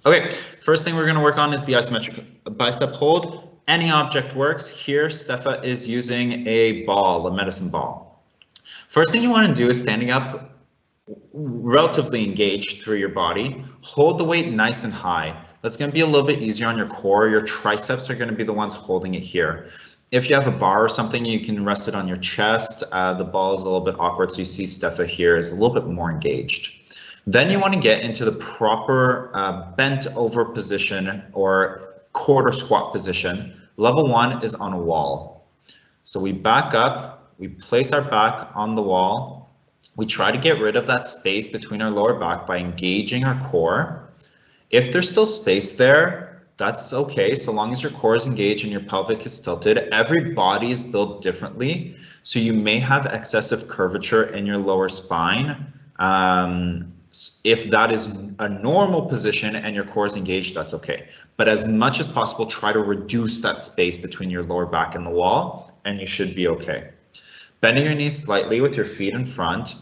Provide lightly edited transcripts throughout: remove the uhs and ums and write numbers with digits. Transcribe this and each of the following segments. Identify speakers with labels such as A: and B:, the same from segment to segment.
A: Okay, first thing we're going to work on is the isometric bicep hold. Any object works. Here, Stefa is using a ball, a medicine ball. First thing you want to do is standing up relatively engaged through your body. Hold the weight nice and high. That's going to be a little bit easier on your core. Your triceps are going to be the ones holding it here. If you have a bar or something, you can rest it on your chest. The ball is a little bit awkward, so you see Stefa here is a little bit more engaged. Then you want to get into the proper bent over position or quarter squat position. Level 1 is on a wall. So we back up, we place our back on the wall. We try to get rid of that space between our lower back by engaging our core. If there's still space there, that's okay, so long as your core is engaged and your pelvic is tilted. Every body is built differently, so you may have excessive curvature in your lower spine. If that is a normal position and your core is engaged, that's okay. But as much as possible, try to reduce that space between your lower back and the wall, and you should be okay. Bending your knees slightly with your feet in front.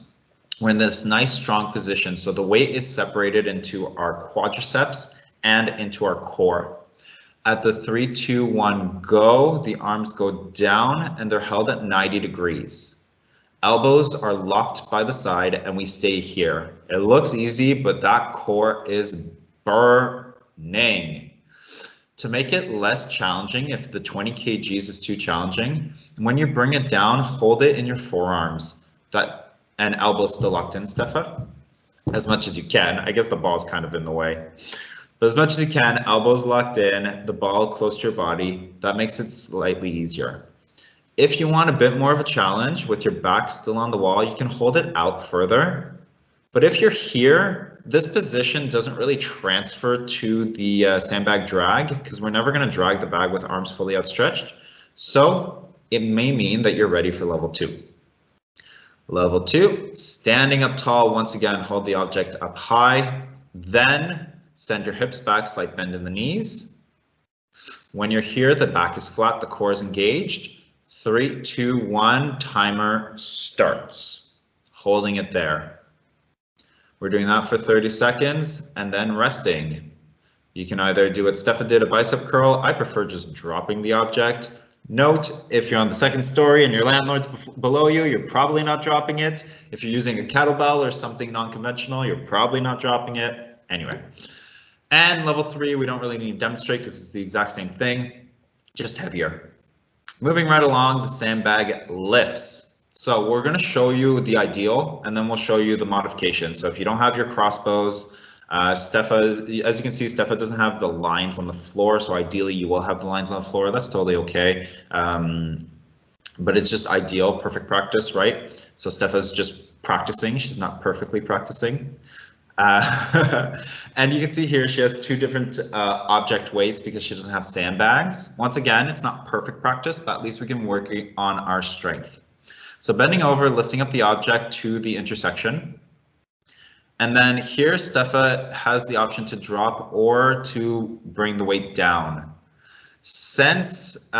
A: We're in this nice strong position, so the weight is separated into our quadriceps and into our core. At the 3, 2, 1, go, the arms go down and they're held at 90 degrees. Elbows are locked by the side and we stay here. It looks easy, but that core is burning. To make it less challenging, if the 20 kgs is too challenging, when you bring it down, hold it in your forearms. And elbows still locked in, Stefa, as much as you can. I guess the ball's kind of in the way. But as much as you can, elbows locked in, the ball close to your body. That makes it slightly easier. If you want a bit more of a challenge with your back still on the wall, you can hold it out further. But if you're here, this position doesn't really transfer to the sandbag drag because we're never going to drag the bag with arms fully outstretched. So it may mean that you're ready for level 2. Level 2, standing up tall. Once again, hold the object up high. Then send your hips back, slight bend in the knees. When you're here, the back is flat, the core is engaged. 3, 2, 1, timer starts. Holding it there. We're doing that for 30 seconds and then resting. You can either do what Stefa did, a bicep curl. I prefer just dropping the object. Note, if you're on the second story and your landlord's below you, you're probably not dropping it. If you're using a kettlebell or something non-conventional, you're probably not dropping it. Anyway. And level 3, we don't really need to demonstrate because it's the exact same thing, just heavier. Moving right along, the sandbag lifts. So we're going to show you the ideal and then we'll show you the modification. So if you don't have your crossbows, Stefa, as you can see, Stefa doesn't have the lines on the floor, so ideally you will have the lines on the floor. That's totally okay. But it's just ideal, perfect practice, right? So Stefa's just practicing. She's not perfectly practicing. And you can see here she has 2 different object weights because she doesn't have sandbags. Once again, it's not perfect practice, but at least we can work on our strength. So bending over, lifting up the object to the intersection. And then here Stefa has the option to drop or to bring the weight down. Since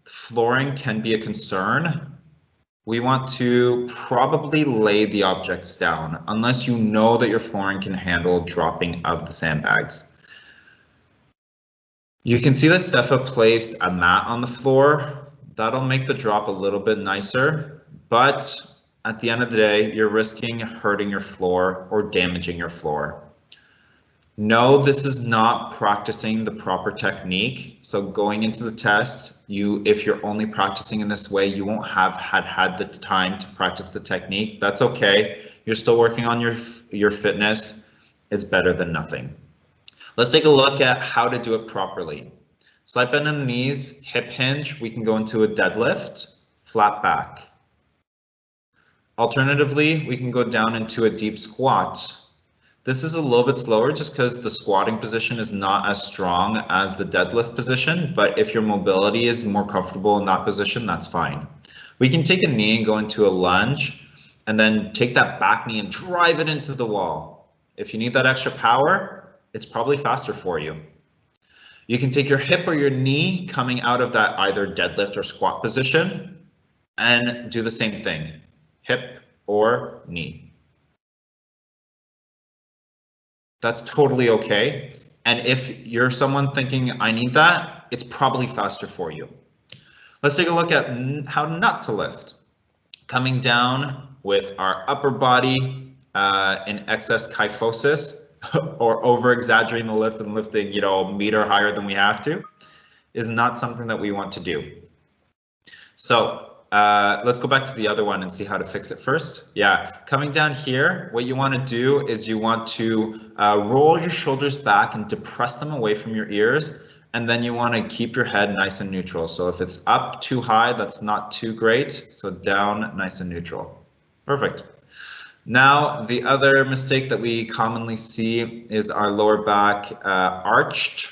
A: flooring can be a concern, we want to probably lay the objects down unless you know that your flooring can handle dropping of the sandbags. You can see that Stefa placed a mat on the floor. That'll make the drop a little bit nicer, but at the end of the day, you're risking hurting your floor or damaging your floor. No, this is not practicing the proper technique. So going into the test, if you're only practicing in this way, you won't have had the time to practice the technique. That's okay. You're still working on your fitness. It's better than nothing. Let's take a look at how to do it properly. Slight bend in the knees, hip hinge. We can go into a deadlift, flat back. Alternatively, we can go down into a deep squat. This is a little bit slower just because the squatting position is not as strong as the deadlift position, but if your mobility is more comfortable in that position, that's fine. We can take a knee and go into a lunge and then take that back knee and drive it into the wall. If you need that extra power, it's probably faster for you. You can take your hip or your knee coming out of that either deadlift or squat position and do the same thing, hip or knee. That's totally okay. And if you're someone thinking, I need that, it's probably faster for you. Let's take a look at how not to lift. Coming down with our upper body in excess kyphosis, or over exaggerating the lift and lifting, you know, a meter higher than we have to, is not something that we want to do. So let's go back to the other one and see how to fix it first. Yeah, coming down here, what you want to do is you want to roll your shoulders back and depress them away from your ears. And then you want to keep your head nice and neutral. So if it's up too high, that's not too great. So down, nice and neutral. Perfect. Now, the other mistake that we commonly see is our lower back arched.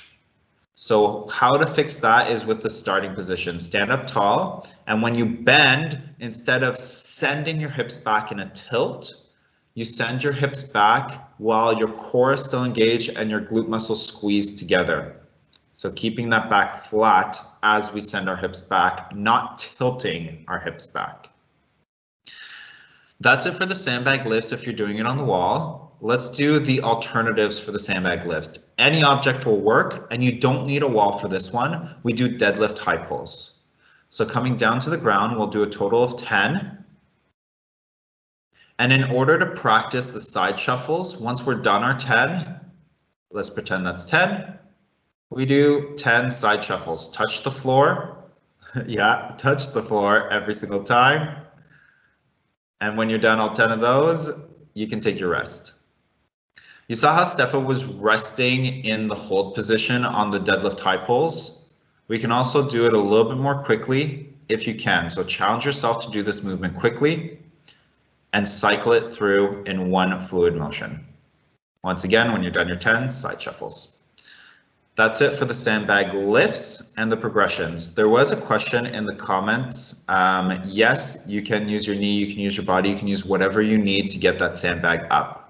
A: So how to fix that is with the starting position. Stand up tall, and when you bend, instead of sending your hips back in a tilt, you send your hips back while your core is still engaged and your glute muscles squeeze together. So keeping that back flat as we send our hips back, not tilting our hips back. That's it for the sandbag lifts if you're doing it on the wall. Let's do the alternatives for the sandbag lift. Any object will work, and you don't need a wall for this one. We do deadlift high pulls. So coming down to the ground, we'll do a total of 10. And in order to practice the side shuffles, once we're done our 10, let's pretend that's 10. We do 10 side shuffles. Touch the floor. Yeah, touch the floor every single time. And when you're done all 10 of those, you can take your rest. You saw how Steffa was resting in the hold position on the deadlift high pulls. We can also do it a little bit more quickly if you can. So challenge yourself to do this movement quickly and cycle it through in one fluid motion. Once again, when you're done your 10, side shuffles. That's it for the sandbag lifts and the progressions. There was a question in the comments. Yes, you can use your knee, you can use your body, you can use whatever you need to get that sandbag up.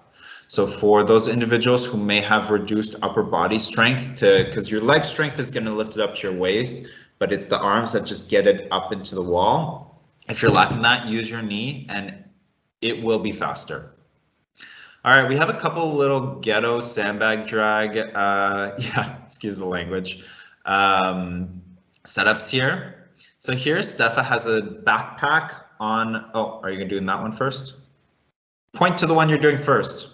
A: So for those individuals who may have reduced upper body strength, because your leg strength is going to lift it up to your waist, but it's the arms that just get it up into the wall. If you're lacking that, use your knee and it will be faster. All right, we have a couple little ghetto sandbag drag, yeah, excuse the language, setups here. So here, Steffa has a backpack on, oh, are you gonna do that one first? Point to the one you're doing first.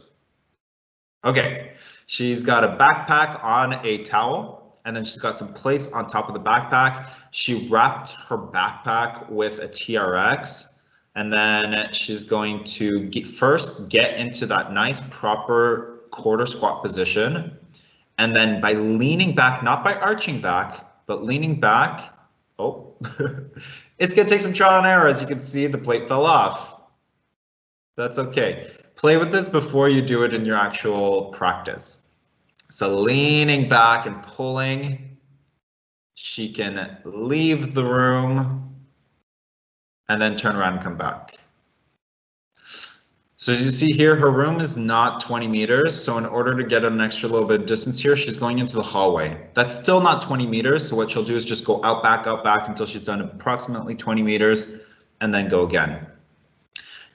A: Okay, she's got a backpack on a towel, and then she's got some plates on top of the backpack. She wrapped her backpack with a TRX. And then she's going to first get into that nice proper quarter squat position. And then by leaning back, not by arching back, but leaning back, oh, it's gonna take some trial and error. As you can see, the plate fell off. That's okay. Play with this before you do it in your actual practice. So leaning back and pulling, she can leave the room and then turn around and come back. So as you see here, her room is not 20 meters. So in order to get an extra little bit of distance here, she's going into the hallway. That's still not 20 meters. So what she'll do is just go out back until she's done approximately 20 meters and then go again.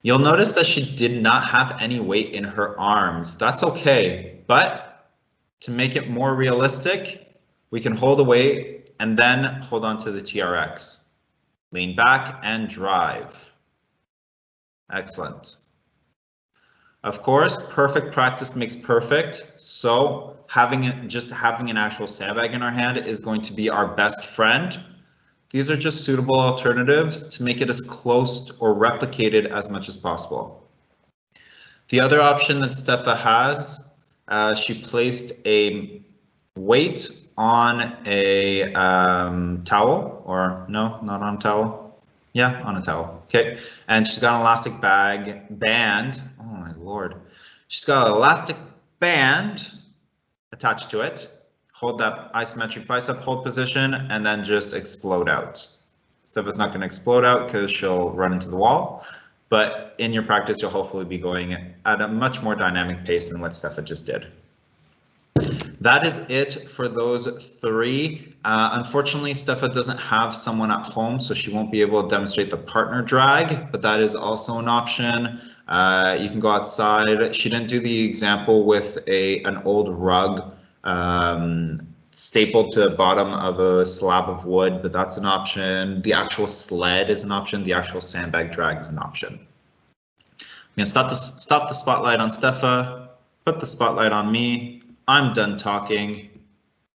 A: You'll notice that she did not have any weight in her arms. That's okay. But to make it more realistic, we can hold the weight and then hold on to the TRX. Lean back and drive. Excellent. Of course, perfect practice makes perfect. So just having an actual sandbag in our hand is going to be our best friend. These are just suitable alternatives to make it as close or replicated as much as possible. The other option that Steffa has, she placed a weight on a towel, or no, not on a towel. Yeah, on a towel. Okay, and she's got an elastic band. Oh my lord, she's got an elastic band attached to it. Hold that isometric bicep hold position, and then just explode out. Steffa's not going to explode out because she'll run into the wall. But in your practice, you'll hopefully be going at a much more dynamic pace than what Steffa just did. That is it for those three. Unfortunately, Steffa doesn't have someone at home, so she won't be able to demonstrate the partner drag, but that is also an option. You can go outside. She didn't do the example with an old rug stapled to the bottom of a slab of wood, but that's an option. The actual sled is an option. The actual sandbag drag is an option. I'm gonna stop the spotlight on Stefa, put the spotlight on me. I'm done talking.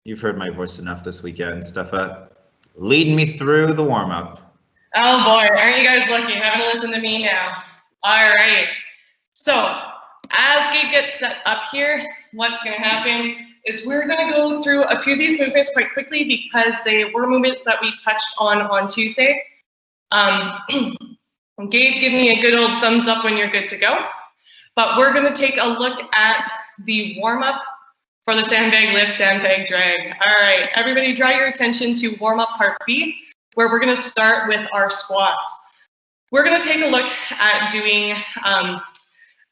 A: You've heard my voice enough this weekend. Stefa, lead me through the warm-up.
B: Oh boy, aren't you guys lucky having to listen to me now? All right, so as Gabe gets set up here, what's gonna happen is we're gonna go through a few of these movements quite quickly because they were movements that we touched on Tuesday. Gabe, give me a good old thumbs up when you're good to go. But we're gonna take a look at the warm-up for the sandbag lift, sandbag drag. All right, everybody draw your attention to warm-up part B, where we're gonna start with our squats. We're gonna take a look at doing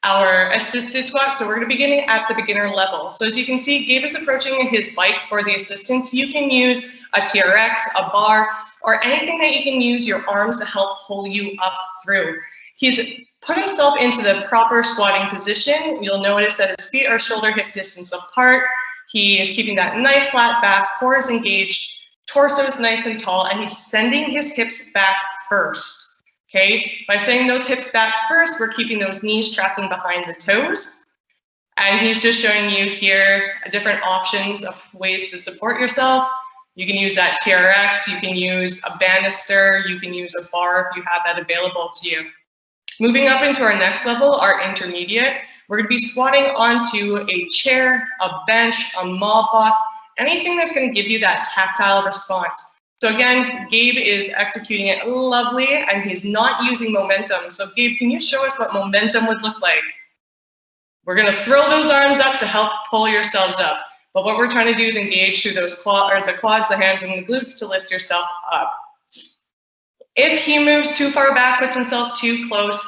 B: our assisted squat. So we're gonna be beginning at the beginner level. So as you can see, Gabe is approaching his bike for the assistance. You can use a TRX, a bar, or anything that you can use your arms to help pull you up through. He's put himself into the proper squatting position. You'll notice that his feet are shoulder hip distance apart. He is keeping that nice flat back, core is engaged, torso is nice and tall, and he's sending his hips back first. Okay, by sending those hips back first, we're keeping those knees tracking behind the toes. And he's just showing you here different options of ways to support yourself. You can use that TRX, you can use a banister, you can use a bar if you have that available to you. Moving up into our next level, our intermediate, we're gonna be squatting onto a chair, a bench, a mob box, anything that's gonna give you that tactile response. So again, Gabe is executing it lovely and he's not using momentum. So Gabe, can you show us what momentum would look like? We're gonna throw those arms up to help pull yourselves up. But what we're trying to do is engage through those the quads, the hands, and the glutes to lift yourself up. If he moves too far back, puts himself too close,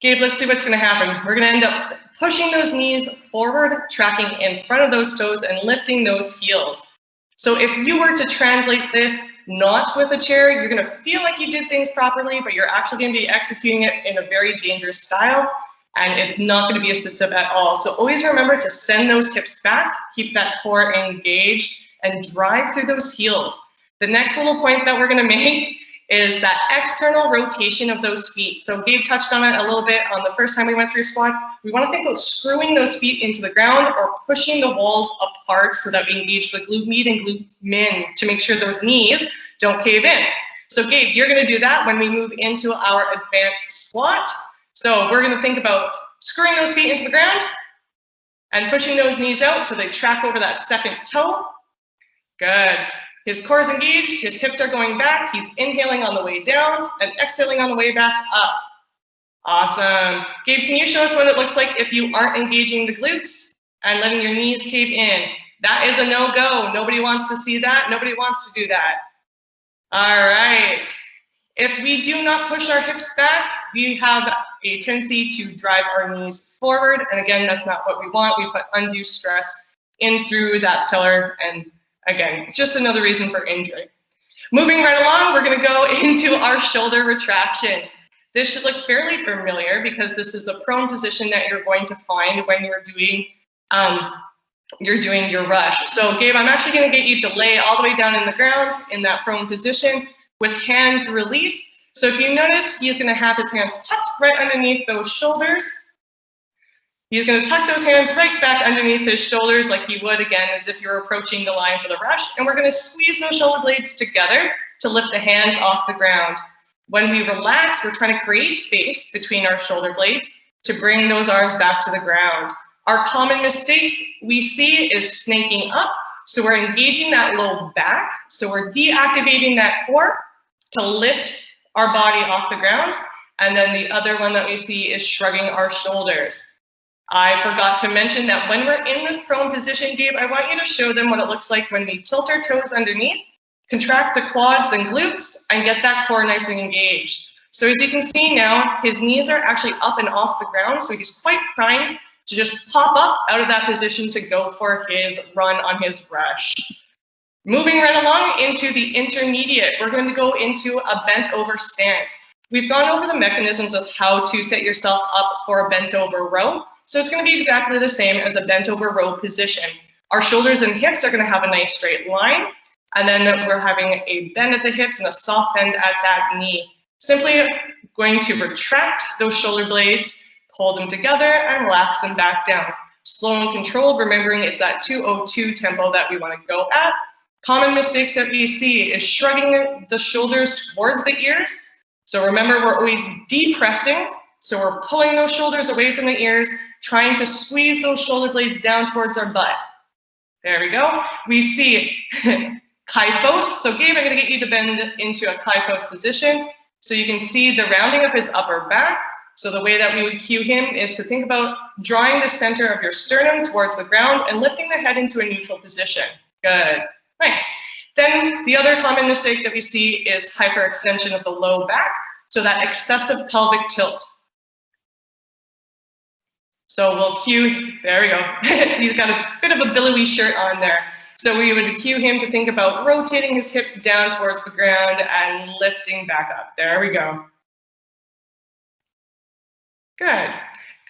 B: Gabe, let's see what's gonna happen. We're gonna end up pushing those knees forward, tracking in front of those toes and lifting those heels. So if you were to translate this not with a chair, you're gonna feel like you did things properly, but you're actually gonna be executing it in a very dangerous style, and it's not gonna be assistive at all. So always remember to send those hips back, keep that core engaged, and drive through those heels. The next little point that we're gonna make is that external rotation of those feet. So Gabe touched on it a little bit on the first time we went through squats. We want to think about screwing those feet into the ground or pushing the walls apart so that we engage the glute med and glute min to make sure those knees don't cave in. So Gabe, you're going to do that when we move into our advanced squat. So we're going to think about screwing those feet into the ground and pushing those knees out so they track over that second toe. Good. His core is engaged, his hips are going back, he's inhaling on the way down and exhaling on the way back up. Awesome. Gabe, can you show us what it looks like if you aren't engaging the glutes and letting your knees cave in? That is a no-go. Nobody wants to see that. Nobody wants to do that. All right. If we do not push our hips back, we have a tendency to drive our knees forward. And again, that's not what we want. We put undue stress in through that patellar, and again, just another reason for injury. Moving right along, we're gonna go into our shoulder retractions. This should look fairly familiar because this is the prone position that you're going to find when you're doing your rush. So Gabe, I'm actually gonna get you to lay all the way down in the ground in that prone position with hands released. So if you notice, he's gonna have his hands tucked right underneath those shoulders. He's going to tuck those hands right back underneath his shoulders like he would, again, as if you're approaching the line for the rush. And we're going to squeeze those shoulder blades together to lift the hands off the ground. When we relax, we're trying to create space between our shoulder blades to bring those arms back to the ground. Our common mistakes we see is snaking up. So we're engaging that low back. So we're deactivating that core to lift our body off the ground. And then the other one that we see is shrugging our shoulders. I forgot to mention that when we're in this prone position, Gabe, I want you to show them what it looks like when we tilt our toes underneath, contract the quads and glutes, and get that core nice and engaged. So as you can see now, his knees are actually up and off the ground, so he's quite primed to just pop up out of that position to go for his run on his rush. Moving right along into the intermediate, we're going to go into a bent over stance. We've gone over the mechanisms of how to set yourself up for a bent over row. So it's going to be exactly the same as a bent over row position. Our shoulders and hips are going to have a nice straight line. And then we're having a bend at the hips and a soft bend at that knee. Simply going to retract those shoulder blades, pull them together, and relax them back down. Slow and controlled, remembering it's that 202 tempo that we want to go at. Common mistakes that we see is shrugging the shoulders towards the ears. So remember, we're always depressing. So we're pulling those shoulders away from the ears, trying to squeeze those shoulder blades down towards our butt. There we go. We see kyphos. So Gabe, I'm going to get you to bend into a kyphos position. So you can see the rounding of his upper back. So the way that we would cue him is to think about drawing the center of your sternum towards the ground and lifting the head into a neutral position. Good. Nice. Then the other common mistake that we see is hyperextension of the low back. So that excessive pelvic tilt. So we'll cue, there we go. He's got a bit of a billowy shirt on there. So we would cue him to think about rotating his hips down towards the ground and lifting back up. There we go. Good.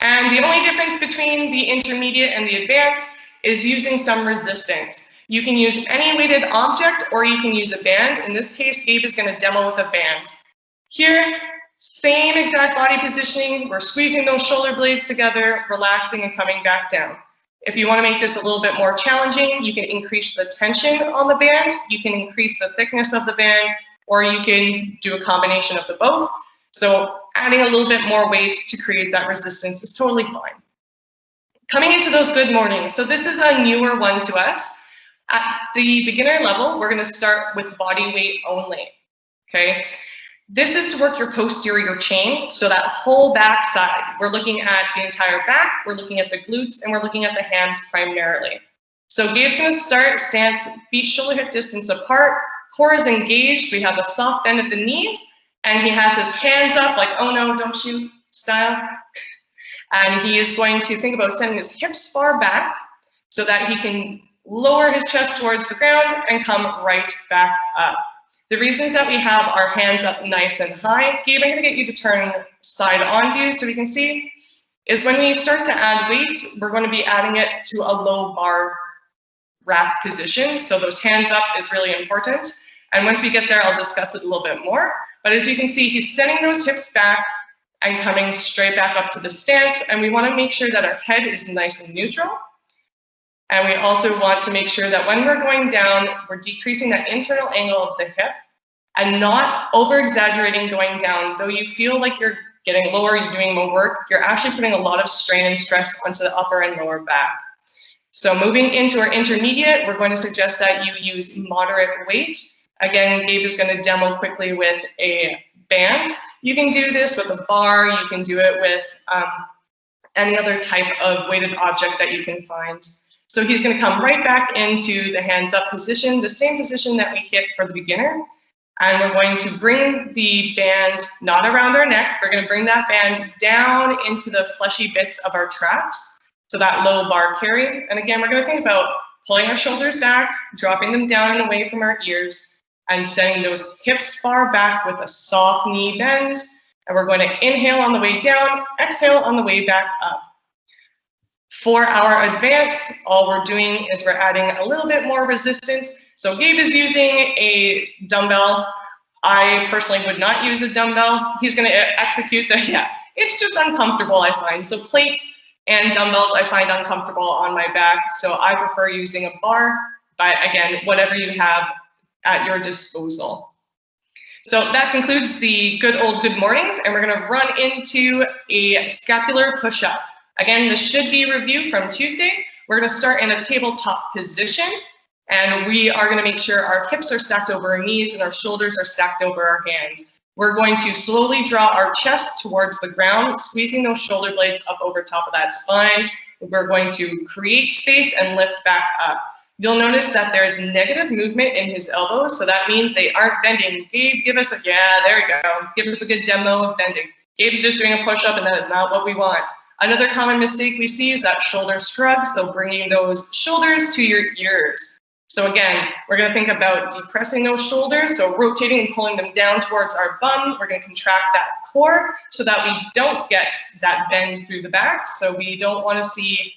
B: And the only difference between the intermediate and the advanced is using some resistance. You can use any weighted object or you can use a band. In this case, Gabe is going to demo with a band. Here, same exact body positioning. We're squeezing those shoulder blades together, relaxing and coming back down. If you want to make this a little bit more challenging, you can increase the tension on the band, you can increase the thickness of the band, or you can do a combination of the both. So adding a little bit more weight to create that resistance is totally fine. Coming into those good mornings. So this is a newer one to us. At the beginner level, we're going to start with body weight only. Okay. This is to work your posterior chain, so that whole back side. We're looking at the entire back, we're looking at the glutes, and we're looking at the hams primarily. So Gabe's going to start stance, feet shoulder hip distance apart, core is engaged, we have a soft bend at the knees, and he has his hands up like, oh no, don't shoot style. And he is going to think about sending his hips far back so that he can lower his chest towards the ground and come right back up. The reasons that we have our hands up nice and high, Gabe, I'm going to get you to turn side on view so we can see, is when we start to add weight, we're going to be adding it to a low bar rack position. So those hands up is really important. And once we get there, I'll discuss it a little bit more. But as you can see, he's sending those hips back and coming straight back up to the stance. And we want to make sure that our head is nice and neutral. And we also want to make sure that when we're going down, we're decreasing that internal angle of the hip and not over-exaggerating going down. Though you feel like you're getting lower, you're doing more work, you're actually putting a lot of strain and stress onto the upper and lower back. So moving into our intermediate, we're going to suggest that you use moderate weight. Again, Gabe is going to demo quickly with a band. You can do this with a bar, you can do it with any other type of weighted object that you can find. So he's going to come right back into the hands up position, the same position that we hit for the beginner. And we're going to bring the band not around our neck. We're going to bring that band down into the fleshy bits of our traps. So that low bar carry. And again, we're going to think about pulling our shoulders back, dropping them down and away from our ears, and sending those hips far back with a soft knee bend. And we're going to inhale on the way down, exhale on the way back up. For our advanced, all we're doing is we're adding a little bit more resistance. So Gabe is using a dumbbell. I personally would not use a dumbbell. He's going to execute the, it's just uncomfortable, I find. So plates and dumbbells I find uncomfortable on my back. So I prefer using a bar, but again, whatever you have at your disposal. So that concludes the good mornings, and we're going to run into a scapular push-up. Again, this should be a review from Tuesday. We're going to start in a tabletop position, and we are going to make sure our hips are stacked over our knees and our shoulders are stacked over our hands. We're going to slowly draw our chest towards the ground, squeezing those shoulder blades up over top of that spine. We're going to create space and lift back up. You'll notice that there's negative movement in his elbows, so that means they aren't bending. Gabe, give us a, there we go. Give us a good demo of bending. Gabe's just doing a push-up, and that is not what we want. Another common mistake we see is that shoulder shrug, so bringing those shoulders to your ears. So again, we're going to think about depressing those shoulders, so rotating and pulling them down towards our bum. We're going to contract that core so that we don't get that bend through the back. So we don't want to see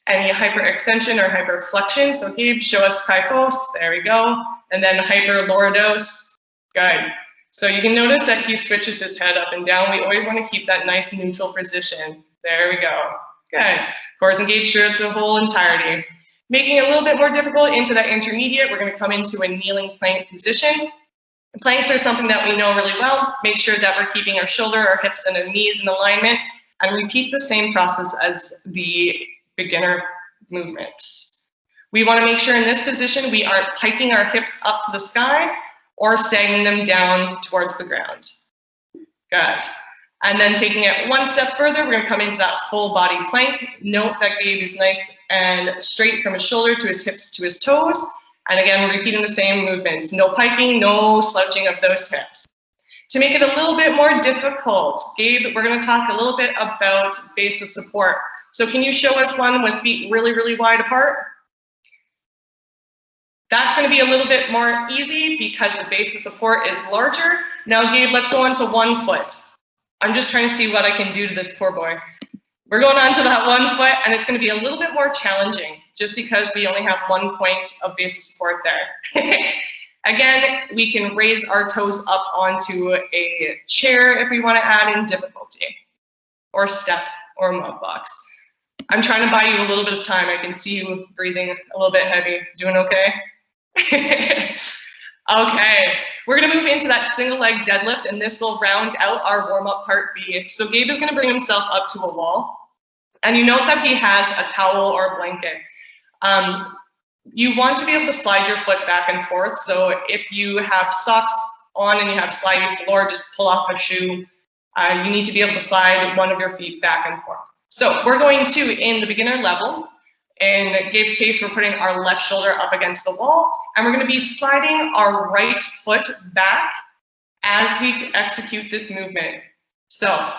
B: any hyperextension or hyperflexion. So Gabe, show us kyphos. There we go. And then hyperlordosis. Good. So you can notice that he switches his head up and down. We always want to keep that nice neutral position. There we go. Good. Core is engaged throughout the whole entirety. Making it a little bit more difficult into that intermediate, we're going to come into a kneeling plank position. Planks are something that we know really well. Make sure that we're keeping our shoulder, our hips, and our knees in alignment, and repeat the same process as the beginner movements. We want to make sure in this position we aren't piking our hips up to the sky or sagging them down towards the ground. Good. And then taking it one step further, we're going to come into that full body plank. Note that Gabe is nice and straight from his shoulder to his hips to his toes. And again, repeating the same movements. No piking, no slouching of those hips. To make it a little bit more difficult, Gabe, we're going to talk a little bit about base of support. So can you show us one with feet really, really wide apart? That's going to be a little bit more easy because the base of support is larger. Now, Gabe, let's go on to 1 foot. I'm just trying to see what I can do to this poor boy. We're going on to that 1 foot, and it's going to be a little bit more challenging just because we only have 1 point of base of support there. Again, we can raise our toes up onto a chair if we want to add in difficulty, or step, or mud box. I'm trying to buy you a little bit of time. I can see you breathing a little bit heavy. Doing okay? Okay, we're going to move into that single leg deadlift, and this will round out our warm-up part B. So Gabe is going to bring himself up to a wall, and you note that he has a towel or a blanket. You want to be able to slide your foot back and forth, so if you have socks on and you have sliding floor, just pull off a shoe. You need to be able to slide one of your feet back and forth. So we're going to, in the beginner level, in Gabe's case, we're putting our left shoulder up against the wall, and we're going to be sliding our right foot back as we execute this movement. So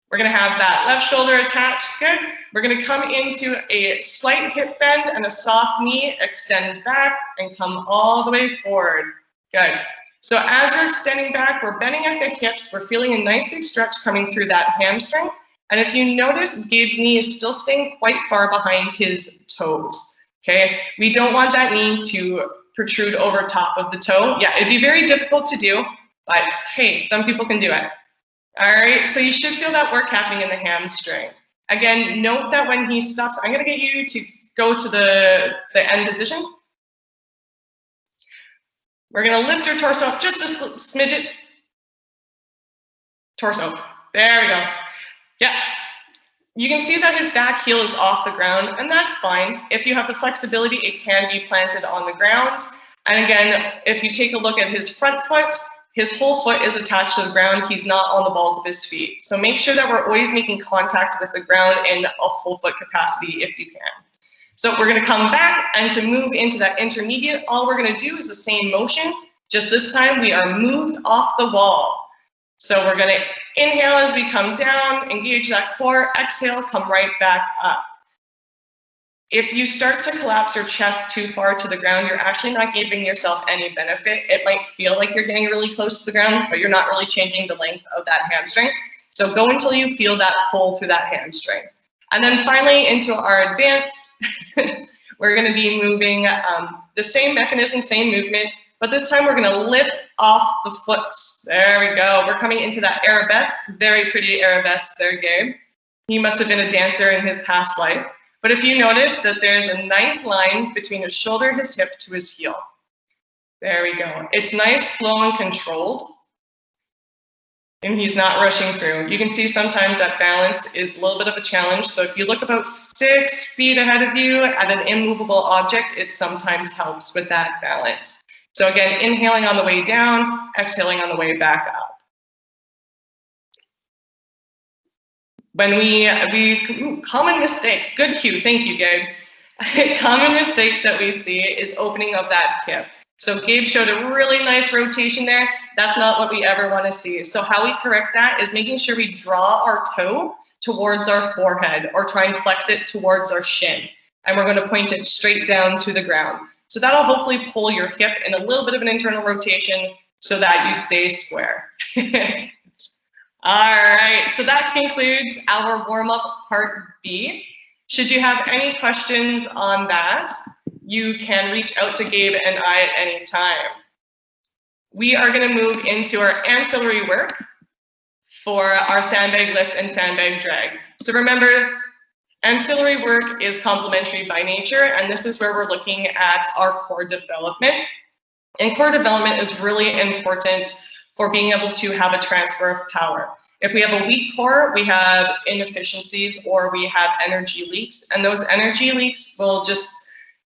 B: we're going to have that left shoulder attached. Good. We're going to come into a slight hip bend and a soft knee, extend back and come all the way forward. Good. So as we're extending back, we're bending at the hips. We're feeling a nice big stretch coming through that hamstring. And if you notice, Gabe's knee is still staying quite far behind his toes, okay? We don't want that knee to protrude over top of the toe. Yeah, it'd be very difficult to do, but hey, some people can do it. All right, so you should feel that work happening in the hamstring. Again, note that when he stops, I'm gonna get you to go to the end position. We're gonna lift your torso up just a smidget. Torso, there we go. Yeah, you can see that his back heel is off the ground, and that's fine. If you have the flexibility, it can be planted on the ground. And again, if you take a look at his front foot, his whole foot is attached to the ground. He's not on the balls of his feet. So make sure that we're always making contact with the ground in a full foot capacity if you can. So we're going to come back, and to move into that intermediate, all we're going to do is the same motion, just this time we are moved off the wall. So we're going to inhale as we come down, engage that core, exhale, come right back up. If you start to collapse your chest too far to the ground, you're actually not giving yourself any benefit. It might feel like you're getting really close to the ground, but you're not really changing the length of that hamstring. So go until you feel that pull through that hamstring. And then finally into our advanced, we're going to be moving the same mechanism, same movements, but this time we're going to lift off the foot. There we go. We're coming into that arabesque, very pretty arabesque there, Gabe. He must have been a dancer in his past life. But if you notice that there's a nice line between his shoulder, his hip to his heel. There we go. It's nice, slow, and controlled. And he's not rushing through. You can see sometimes that balance is a little bit of a challenge. So if you look about 6 feet ahead of you at an immovable object, it sometimes helps with that balance. So again, inhaling on the way down, exhaling on the way back up. When common mistakes, good cue, thank you, Gabe. Common mistakes that we see is opening of that hip. So Gabe showed a really nice rotation there. That's not what we ever want to see. So how we correct that is making sure we draw our toe towards our forehead or try and flex it towards our shin. And we're going to point it straight down to the ground. So that'll hopefully pull your hip in a little bit of an internal rotation so that you stay square. All right, so that concludes our warm-up part B. Should you have any questions on that, you can reach out to Gabe and I at any time. We are going to move into our ancillary work for our sandbag lift and sandbag drag. So remember, ancillary work is complementary by nature, and this is where we're looking at our core development. And core development is really important for being able to have a transfer of power. If we have a weak core, we have inefficiencies or we have energy leaks, and those energy leaks will just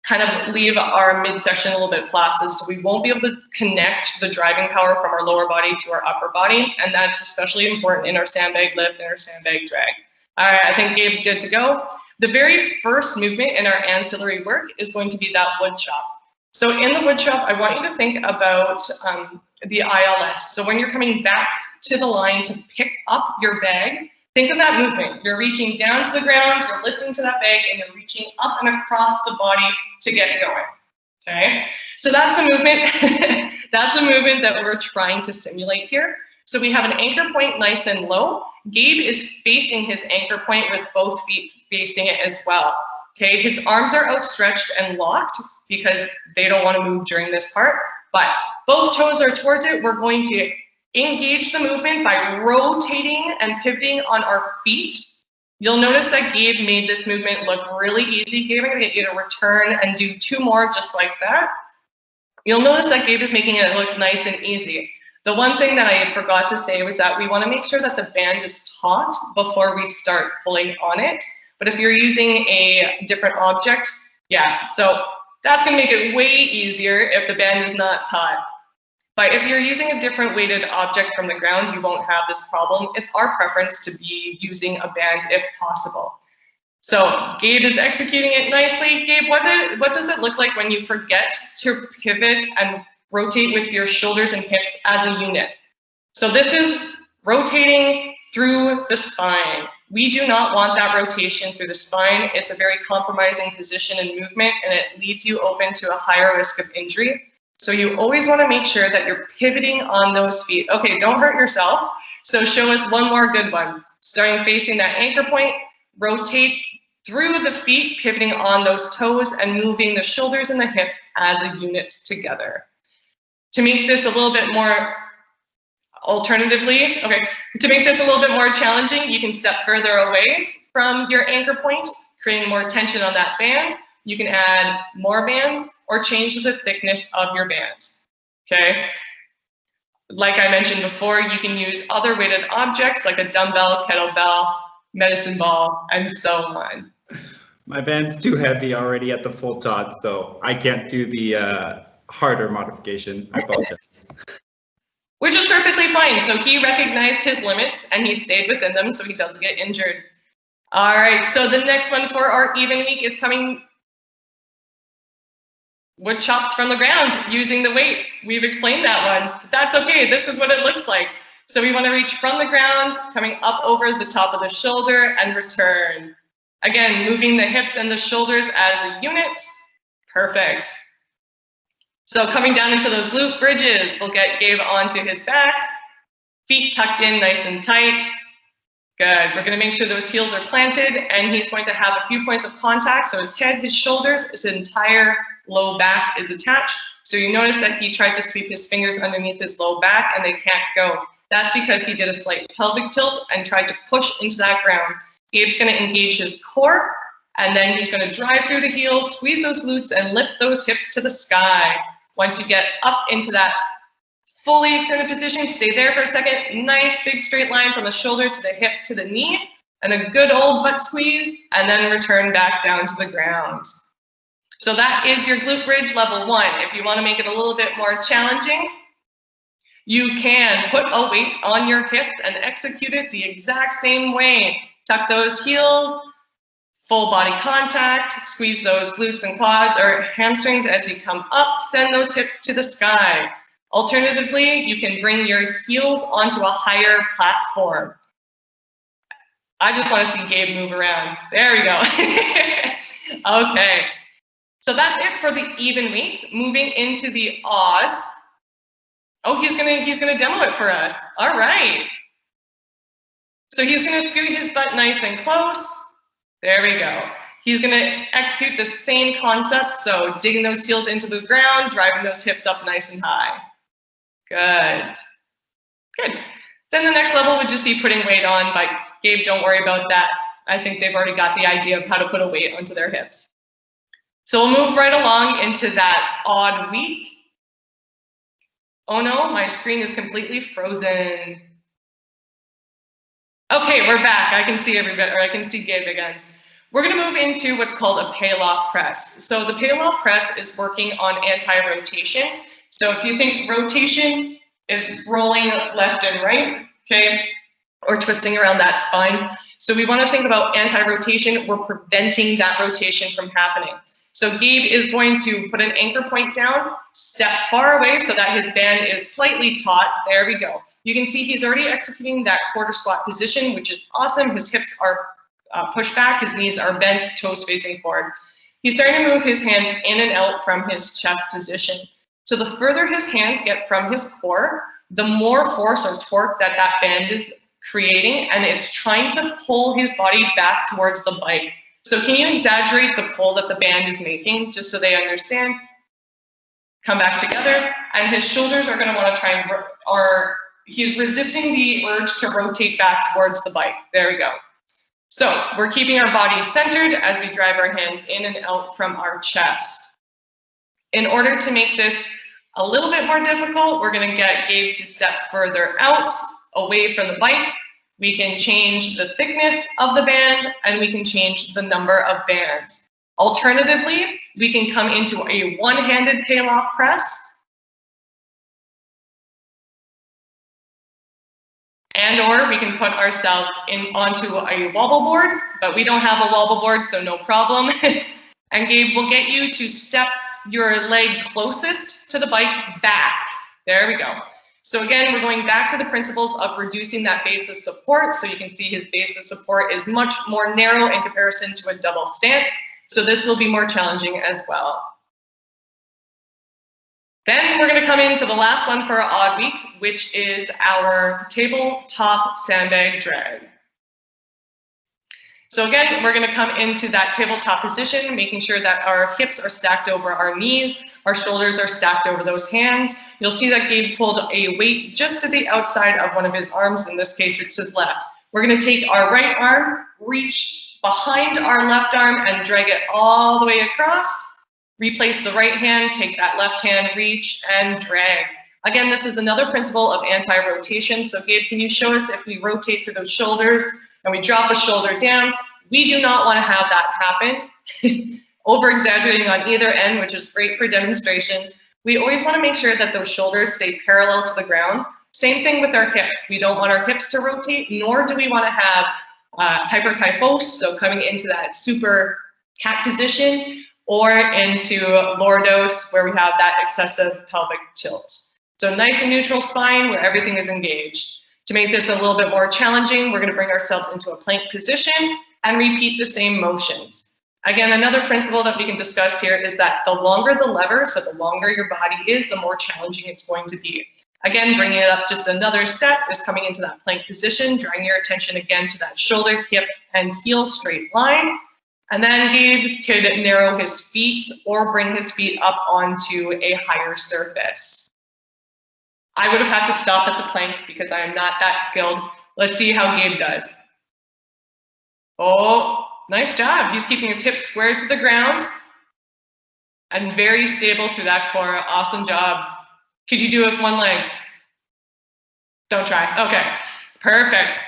B: kind of leave our midsection a little bit flaccid, so we won't be able to connect the driving power from our lower body to our upper body, and that's especially important in our sandbag lift and our sandbag drag. All right, I think Gabe's good to go. The very first movement in our ancillary work is going to be that wood chop. So in the wood chop, I want you to think about the ILS. So when you're coming back to the line to pick up your bag, think of that movement. You're reaching down to the ground, you're lifting to that bag, and you're reaching up and across the body to get going, okay? So that's the movement. That's the movement that we're trying to simulate here. So we have an anchor point nice and low. Gabe is facing his anchor point with both feet facing it as well, okay? His arms are outstretched and locked because they don't want to move during this part, but both toes are towards it. We're going to engage the movement by rotating and pivoting on our feet. You'll notice that Gabe made this movement look really easy. Gabe, I'm gonna get you to return and do 2 more just like that. You'll notice that Gabe is making it look nice and easy. The one thing that I forgot to say was that we wanna make sure that the band is taut before we start pulling on it. But if you're using a different object, yeah, so that's gonna make it way easier if the band is not taut. But if you're using a different weighted object from the ground, you won't have this problem. It's our preference to be using a band if possible. So Gabe is executing it nicely. Gabe, what does it look like when you forget to pivot and rotate with your shoulders and hips as a unit? So this is rotating through the spine. We do not want that rotation through the spine. It's a very compromising position and movement, and it leaves you open to a higher risk of injury. So you always want to make sure that you're pivoting on those feet. Okay, don't hurt yourself. So show us one more good one. Starting facing that anchor point, rotate through the feet, pivoting on those toes and moving the shoulders and the hips as a unit together. To make this a little bit more alternatively, okay, to make this a little bit more challenging, you can step further away from your anchor point, creating more tension on that band. You can add more bands or change the thickness of your bands, okay? Like I mentioned before, you can use other weighted objects like a dumbbell, kettlebell, medicine ball, and so on.
C: My band's too heavy already at the full tot, so I can't do the harder modification. I apologize.
B: Which is perfectly fine. So he recognized his limits and he stayed within them so he doesn't get injured. All right, so the next one for our even week is coming wood chops from the ground using the weight. We've explained that one, but that's okay. This is what it looks like. So we want to reach from the ground, coming up over the top of the shoulder and return. Again, moving the hips and the shoulders as a unit. Perfect. So coming down into those glute bridges, we'll get Gabe onto his back, feet tucked in nice and tight. Good. We're going to make sure those heels are planted, and he's going to have a few points of contact. So his head, his shoulders, his entire low back is attached. So you notice that he tried to sweep his fingers underneath his low back and they can't go. That's because he did a slight pelvic tilt and tried to push into that ground. Gabe's going to engage his core, and then he's going to drive through the heels, squeeze those glutes, and lift those hips to the sky. Once you get up into that fully extended position, stay there for a second. Nice big straight line from the shoulder to the hip to the knee, and a good old butt squeeze, and then return back down to the ground. So that is your glute bridge level 1. If you want to make it a little bit more challenging, you can put a weight on your hips and execute it the exact same way. Tuck those heels, full body contact, squeeze those glutes and quads or hamstrings as you come up, send those hips to the sky. Alternatively, you can bring your heels onto a higher platform. I just want to see Gabe move around. There we go. Okay. So that's it for the even weeks. Moving into the odds. Oh, he's gonna demo it for us. All right. So he's gonna scoot his butt nice and close. There we go. He's gonna execute the same concept. So digging those heels into the ground, driving those hips up nice and high. Good. Good. Then the next level would just be putting weight on, but Gabe, don't worry about that. I think they've already got the idea of how to put a weight onto their hips. So we'll move right along into that odd week. Oh no, my screen is completely frozen. Okay, we're back. I can see everybody, or I can see Gabe again. We're gonna move into what's called a pale-off press. So the pale-off press is working on anti-rotation. So if you think rotation is rolling left and right, okay, or twisting around that spine. So we wanna think about anti-rotation. We're preventing that rotation from happening. So Gabe is going to put an anchor point down, step far away so that his band is slightly taut. There we go. You can see he's already executing that quarter squat position, which is awesome. His hips are pushed back, his knees are bent, toes facing forward. He's starting to move his hands in and out from his chest position. So the further his hands get from his core, the more force or torque that that band is creating, and it's trying to pull his body back towards the bike. So can you exaggerate the pull that the band is making, just so they understand? Come back together, and his shoulders are gonna wanna try and, he's resisting the urge to rotate back towards the bike. There we go. So we're keeping our body centered as we drive our hands in and out from our chest. In order to make this a little bit more difficult, we're gonna get Gabe to step further out, away from the bike. We can change the thickness of the band, and we can change the number of bands. Alternatively, we can come into a one-handed pale-off press, and or we can put ourselves onto a wobble board, but we don't have a wobble board, so no problem. And Gabe will get you to step your leg closest to the bike back. There we go. So again, we're going back to the principles of reducing that base of support. So you can see his base of support is much more narrow in comparison to a double stance. So this will be more challenging as well. Then we're going to come into the last one for our odd week, which is our tabletop sandbag drag. So again, we're going to come into that tabletop position, making sure that our hips are stacked over our knees, our shoulders are stacked over those hands. You'll see that Gabe pulled a weight just to the outside of one of his arms. In this case, it's his left. We're going to take our right arm, reach behind our left arm, and drag it all the way across. Replace the right hand, take that left hand, reach, and drag. Again, this is another principle of anti-rotation. So Gabe, can you show us if we rotate through those shoulders and we drop a shoulder down? We do not want to have that happen. Over-exaggerating on either end, which is great for demonstrations. We always want to make sure that those shoulders stay parallel to the ground. Same thing with our hips. We don't want our hips to rotate, nor do we want to have hyperkyphos, so coming into that super cat position, or into lordos, where we have that excessive pelvic tilt. So nice and neutral spine where everything is engaged. To make this a little bit more challenging, we're going to bring ourselves into a plank position and repeat the same motions. Again, another principle that we can discuss here is that the longer the lever, so the longer your body is, the more challenging it's going to be. Again, bringing it up just another step is coming into that plank position, drawing your attention again to that shoulder, hip, and heel straight line. And then Gabe could narrow his feet or bring his feet up onto a higher surface. I would have had to stop at the plank because I am not that skilled. Let's see how Gabe does. Oh, nice job. He's keeping his hips square to the ground and very stable through that core. Awesome job. Could you do it with one leg? Don't try. Okay, perfect.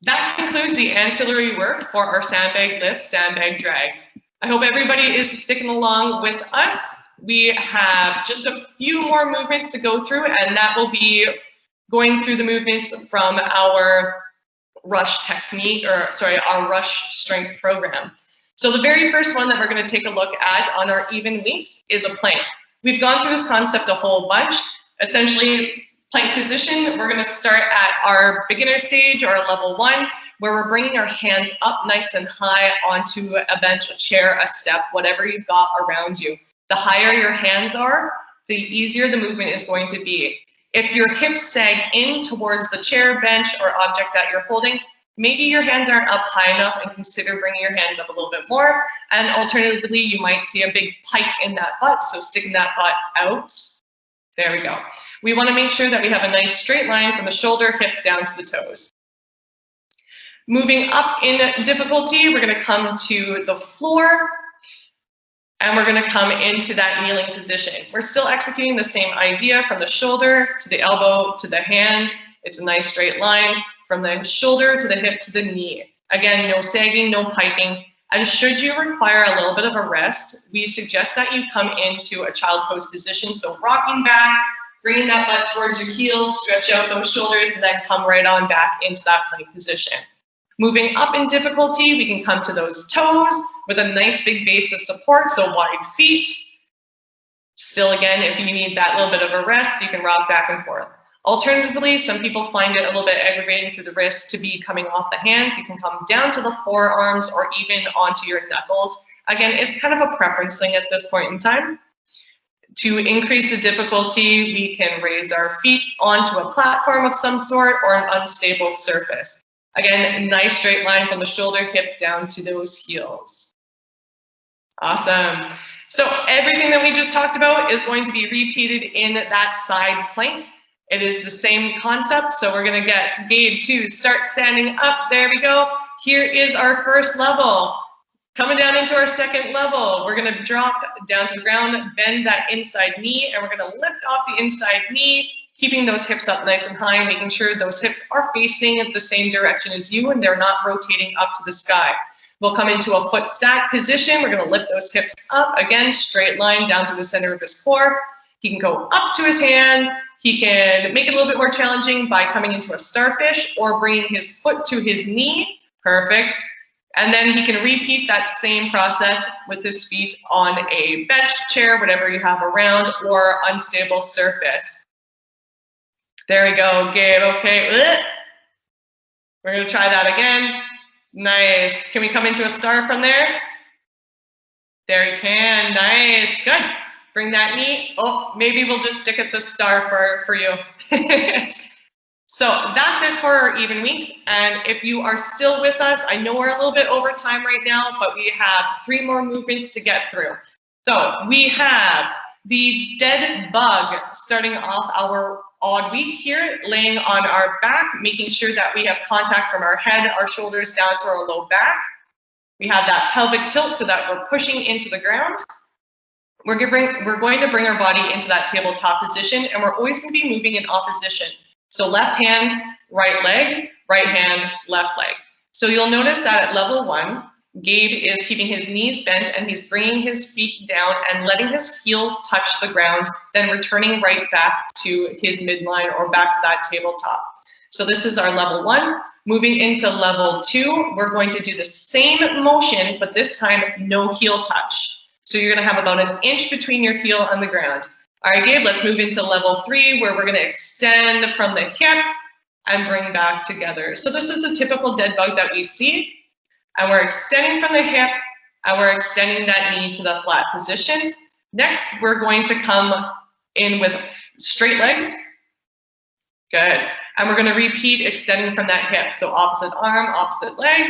B: That concludes the ancillary work for our sandbag lift, sandbag drag. I hope everybody is sticking along with us. We have just a few more movements to go through, and that will be going through the movements from our Rush technique, or sorry, our Rush strength program. So the very first one that we're going to take a look at on our even weeks is a plank. We've gone through this concept a whole bunch. Essentially, plank position, we're going to start at our beginner stage or level 1. where we're bringing our hands up nice and high onto a bench, a chair, a step, whatever you've got around you. The higher your hands are, the easier the movement is going to be. If your hips sag in towards the chair, bench, or object that you're holding, maybe your hands aren't up high enough and consider bringing your hands up a little bit more. And alternatively, you might see a big pike in that butt, so sticking that butt out. There we go. We want to make sure that we have a nice straight line from the shoulder, hip, down to the toes. Moving up in difficulty, we're going to come to the floor, and we're going to come into that kneeling position. We're still executing the same idea from the shoulder to the elbow to the hand. It's a nice straight line from the shoulder to the hip to the knee. Again, no sagging, no piking. And should you require a little bit of a rest, we suggest that you come into a child pose position. So rocking back, bringing that butt towards your heels, stretch out those shoulders, and then come right on back into that plank position. Moving up in difficulty, we can come to those toes with a nice big base of support, so wide feet. Still, again, if you need that little bit of a rest, you can rock back and forth. Alternatively, some people find it a little bit aggravating through the wrist to be coming off the hands. You can come down to the forearms or even onto your knuckles. Again, it's kind of a preference thing at this point in time. To increase the difficulty, we can raise our feet onto a platform of some sort or an unstable surface. Again, nice straight line from the shoulder, hip, down to those heels. Awesome. So everything that we just talked about is going to be repeated in that side plank. It is the same concept, so we're going to get Gabe to start standing up. There we go. Here is our first level. Coming down into our second level, we're going to drop down to the ground, bend that inside knee, and we're going to lift off the inside knee, keeping those hips up nice and high, making sure those hips are facing the same direction as you and they're not rotating up to the sky. We'll come into a foot stack position. We're going to lift those hips up. Again, straight line down through the center of his core. He can go up to his hands. He can make it a little bit more challenging by coming into a starfish or bringing his foot to his knee. Perfect. And then he can repeat that same process with his feet on a bench, chair, whatever you have around, or unstable surface. There we go, Gabe. Okay. We're going to try that again. Nice. Can we come into a star from there? There you can. Nice. Good. Bring that knee. Oh, maybe we'll just stick at the star for you. So that's it for our even weeks. And if you are still with us, I know we're a little bit over time right now, but we have 3 more movements to get through. So we have the dead bug starting off our odd week here, laying on our back, making sure that we have contact from our head, our shoulders down to our low back. We have that pelvic tilt so that we're pushing into the ground. We're going to bring our body into that tabletop position, and we're always going to be moving in opposition. So left hand, right leg, right hand, left leg. So you'll notice that at level 1, Gabe is keeping his knees bent and he's bringing his feet down and letting his heels touch the ground, then returning right back to his midline or back to that tabletop. So this is our level 1. Moving into level 2, we're going to do the same motion, but this time no heel touch. So you're going to have about 1 inch between your heel and the ground. All right, Gabe, let's move into level 3, where we're going to extend from the hip and bring back together. So this is a typical dead bug that we see. And we're extending from the hip, and we're extending that knee to the flat position. Next, we're going to come in with straight legs. Good. And we're going to repeat extending from that hip. So opposite arm, opposite leg.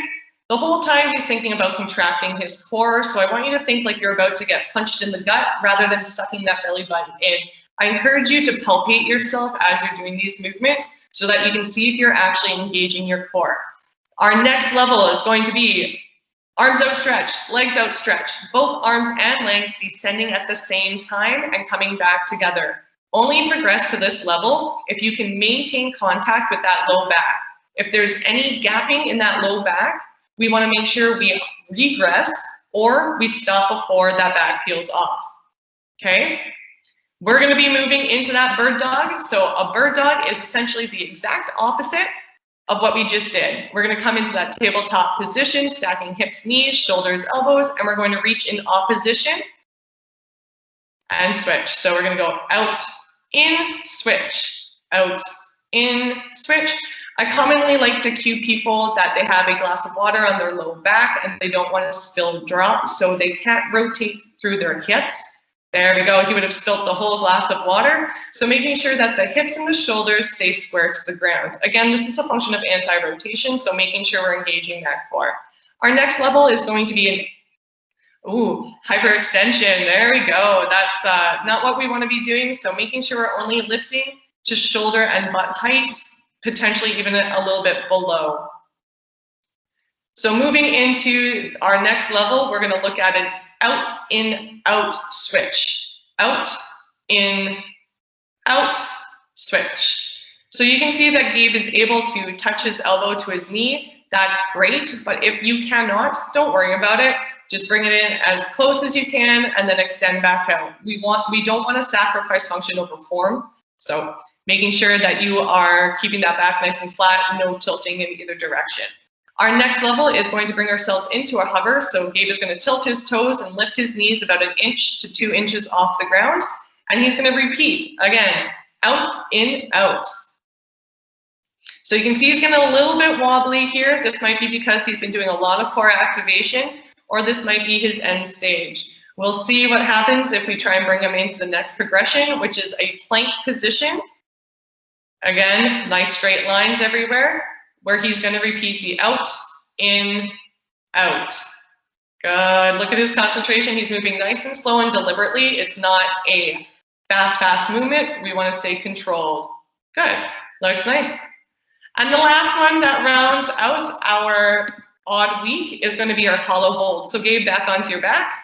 B: The whole time he's thinking about contracting his core. So I want you to think like you're about to get punched in the gut rather than sucking that belly button in. I encourage you to palpate yourself as you're doing these movements so that you can see if you're actually engaging your core. Our next level is going to be arms outstretched, legs outstretched, both arms and legs descending at the same time and coming back together. Only progress to this level if you can maintain contact with that low back. If there's any gapping in that low back, we want to make sure we regress or we stop before that back peels off. Okay? We're going to be moving into that bird dog. So a bird dog is essentially the exact opposite of what we just did. We're going to come into that tabletop position, stacking hips, knees, shoulders, elbows, and we're going to reach in opposition and switch. So we're going to go out, in, switch, out, in, switch. I commonly like to cue people that they have a glass of water on their low back and they don't want to spill drops, so they can't rotate through their hips. There we go, he would have spilt the whole glass of water. So making sure that the hips and the shoulders stay square to the ground. Again, this is a function of anti-rotation, so making sure we're engaging that core. Our next level is going to be hyperextension. There we go. That's not what we want to be doing, so making sure we're only lifting to shoulder and butt height, potentially even a little bit below. So moving into our next level, we're going to look at an out, in, out switch. Out, in, out, switch. So you can see that Gabe is able to touch his elbow to his knee. That's great, but if you cannot, don't worry about it. Just bring it in as close as you can and then extend back out. We don't want to sacrifice function over form. So making sure that you are keeping that back nice and flat, no tilting in either direction. Our next level is going to bring ourselves into a hover. So Gabe is going to tilt his toes and lift his knees about 1 inch to 2 inches off the ground. And he's going to repeat again, out, in, out. So you can see he's getting a little bit wobbly here. This might be because he's been doing a lot of core activation, or this might be his end stage. We'll see what happens if we try and bring him into the next progression, which is a plank position. Again, nice straight lines everywhere, where he's going to repeat the out, in, out. Good. Look at his concentration. He's moving nice and slow and deliberately. It's not a fast movement. We want to stay controlled. Good. Looks nice. And the last one that rounds out our odd week is going to be our hollow hold. So Gabe, back onto your back.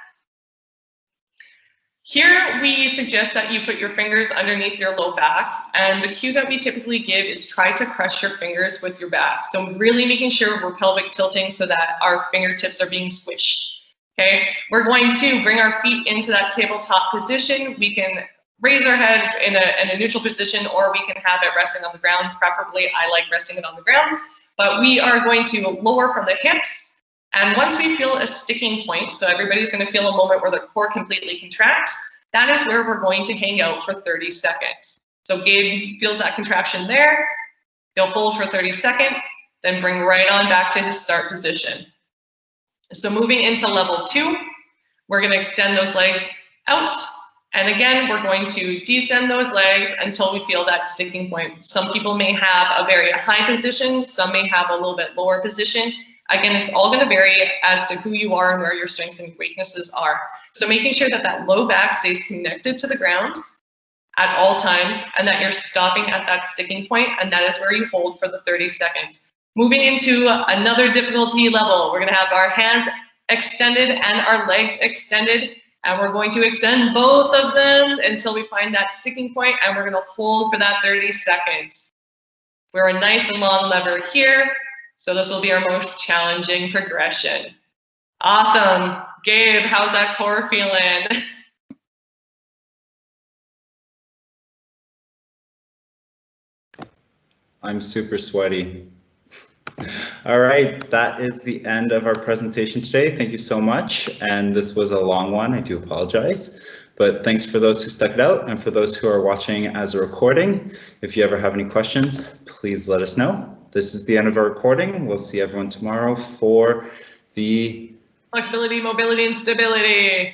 B: Here we suggest that you put your fingers underneath your low back, and the cue that we typically give is try to crush your fingers with your back. So really making sure we're pelvic tilting so that our fingertips are being squished. Okay, we're going to bring our feet into that tabletop position. We can raise our head in a neutral position, or we can have it resting on the ground. Preferably, I like resting it on the ground, but we are going to lower from the hips. And once we feel a sticking point, so everybody's going to feel a moment where the core completely contracts, that is where we're going to hang out for 30 seconds. So Gabe feels that contraction there. He'll hold for 30 seconds, then bring right on back to his start position. So moving into level 2, we're going to extend those legs out. And again, we're going to descend those legs until we feel that sticking point. Some people may have a very high position, some may have a little bit lower position. Again, it's all going to vary as to who you are and where your strengths and weaknesses are. So making sure that that low back stays connected to the ground at all times, and that you're stopping at that sticking point, and that is where you hold for the 30 seconds. Moving into another difficulty level, we're going to have our hands extended and our legs extended, and we're going to extend both of them until we find that sticking point, and we're going to hold for that 30 seconds. We're a nice and long lever here. So this will be our most challenging progression. Awesome. Gabe, how's that core feeling?
C: I'm super sweaty. All right, that is the end of our presentation today. Thank you so much. And this was a long one, I do apologize. But thanks for those who stuck it out, and for those who are watching as a recording. If you ever have any questions, please let us know. This is the end of our recording. We'll see everyone tomorrow for the
B: flexibility, mobility, and stability.